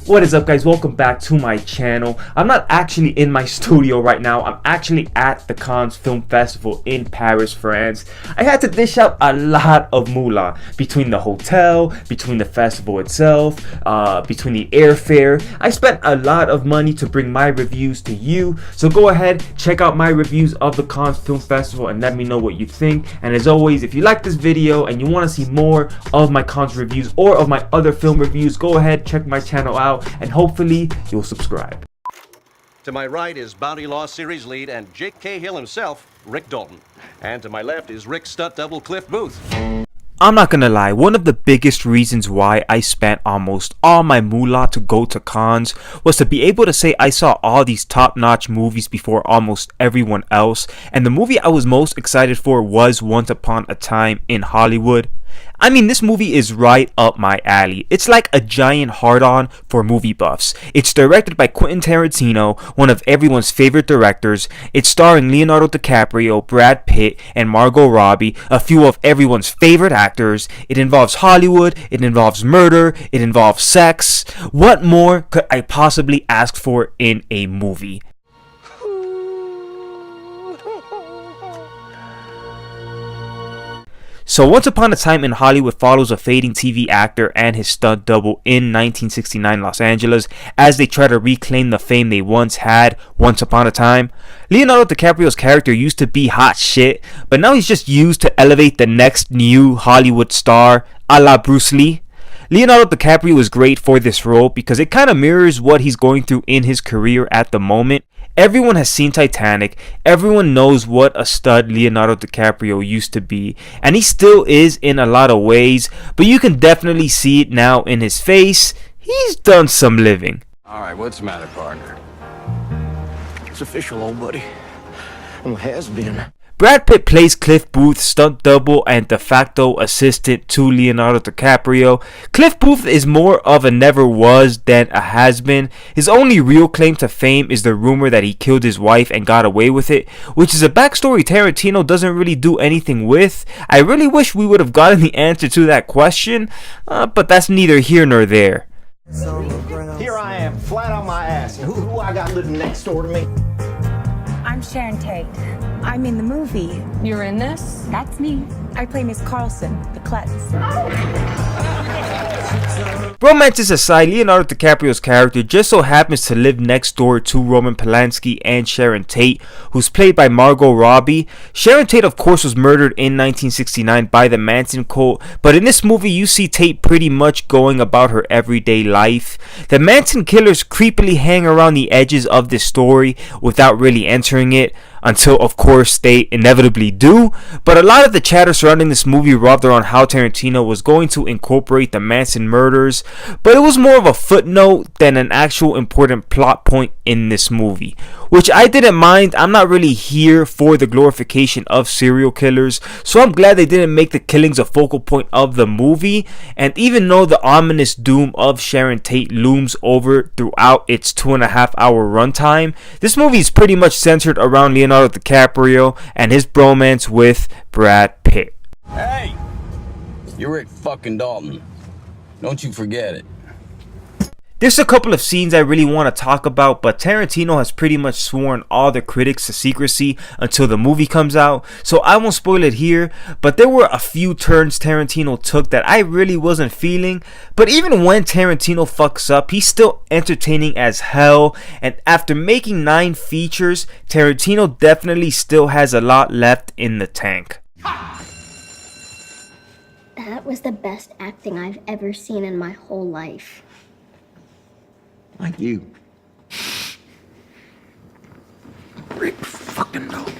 What is up, guys? Welcome back to my channel. I'm not actually in my studio right now. I'm actually at the Cannes Film Festival in Paris, France. I had to dish out a lot of moolah between the hotel, between the festival itself, between the airfare. I spent a lot of money to bring my reviews to you. So go ahead, check out my reviews of the Cannes Film Festival and let me know what you think. And as always, if you like this video and you want to see more of my Cannes reviews or of my other film reviews, go ahead, check my channel out, and hopefully you'll subscribe. To my right is Bounty Law series lead and Jake Cahill himself, Rick Dalton. And to my left is Rick's stunt double, Cliff Booth. I'm not gonna lie, one of the biggest reasons why I spent almost all my moolah to go to Cannes was to be able to say I saw all these top-notch movies before almost everyone else, and the movie I was most excited for was Once Upon a Time in Hollywood. I mean, this movie is right up my alley. It's like a giant hard-on for movie buffs. It's directed by Quentin Tarantino, one of everyone's favorite directors. It's starring Leonardo DiCaprio, Brad Pitt, and Margot Robbie, a few of everyone's favorite actors. It involves Hollywood, it involves murder, it involves sex. What more could I possibly ask for in a movie? So Once Upon a Time in Hollywood follows a fading TV actor and his stunt double in 1969 Los Angeles as they try to reclaim the fame they once had once upon a time. Leonardo DiCaprio's character used to be hot shit, but now he's just used to elevate the next new Hollywood star, a la Bruce Lee. Leonardo DiCaprio is great for this role because it kind of mirrors what he's going through in his career at the moment. Everyone has seen Titanic, everyone knows what a stud Leonardo DiCaprio used to be, and he still is in a lot of ways, but you can definitely see it now in his face. He's done some living. Alright, what's the matter, partner? It's official, old buddy. Well, it has been. Brad Pitt plays Cliff Booth, stunt double and de facto assistant to Leonardo DiCaprio. Cliff Booth is more of a never was than a has been. His only real claim to fame is the rumor that he killed his wife and got away with it, which is a backstory Tarantino doesn't really do anything with. I really wish we would have gotten the answer to that question, but that's neither here nor there. Here I am, flat on my ass, and who I got living next door to me? I'm Sharon Tate. I'm in the movie. You're in this? That's me. I play Miss Carlson, the klutz. Romances aside, Leonardo DiCaprio's character just so happens to live next door to Roman Polanski and Sharon Tate, who's played by Margot Robbie. Sharon Tate, of course, was murdered in 1969 by the Manson cult, but in this movie you see Tate pretty much going about her everyday life. The Manson killers creepily hang around the edges of this story without really entering it, until of course they inevitably do, but a lot of the chatter surrounding this movie revolved around how Tarantino was going to incorporate the Manson murders, but it was more of a footnote than an actual important plot point in this movie, which I didn't mind. I'm not really here for the glorification of serial killers, so I'm glad they didn't make the killings a focal point of the movie. And even though the ominous doom of Sharon Tate looms over throughout its 2.5-hour runtime, this movie is pretty much centered around Leonardo DiCaprio and his bromance with Brad Pitt. Hey, you're Rick fucking Dalton. Don't you forget it. There's a couple of scenes I really want to talk about, but Tarantino has pretty much sworn all the critics to secrecy until the movie comes out, so I won't spoil it here. But there were a few turns Tarantino took that I really wasn't feeling, but even when Tarantino fucks up, he's still entertaining as hell, and after making 9 features, Tarantino definitely still has a lot left in the tank. That was the best acting I've ever seen in my whole life. Like you. Rick fucking Dalton.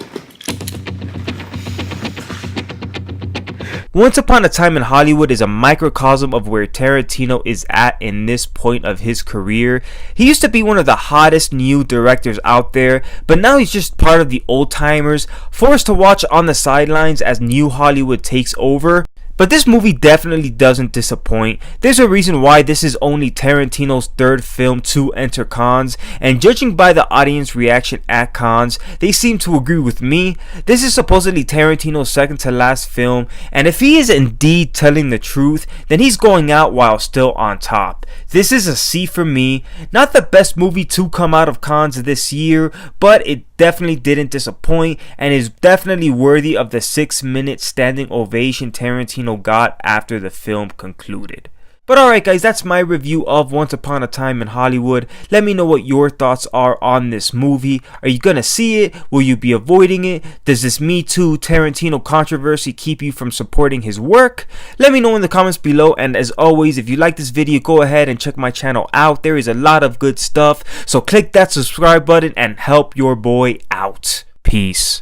Once Upon a Time in Hollywood is a microcosm of where Tarantino is at in this point of his career. He used to be one of the hottest new directors out there, but now he's just part of the old timers, forced to watch on the sidelines as new Hollywood takes over. But this movie definitely doesn't disappoint. There's a reason why this is only Tarantino's third film to enter Cannes, and judging by the audience reaction at Cannes, they seem to agree with me. This is supposedly Tarantino's second to last film, and if he is indeed telling the truth, then he's going out while still on top. This is a C for me. Not the best movie to come out of Cannes this year, but it definitely didn't disappoint and is definitely worthy of the 6-minute standing ovation Tarantino got after the film concluded. But alright guys, that's my review of Once Upon a Time in Hollywood. Let me know what your thoughts are on this movie. Are you gonna see it? Will you be avoiding it? Does this Me Too Tarantino controversy keep you from supporting his work? Let me know in the comments below, and as always, if you like this video, go ahead and check my channel out. There is a lot of good stuff, so click that subscribe button and help your boy out. Peace.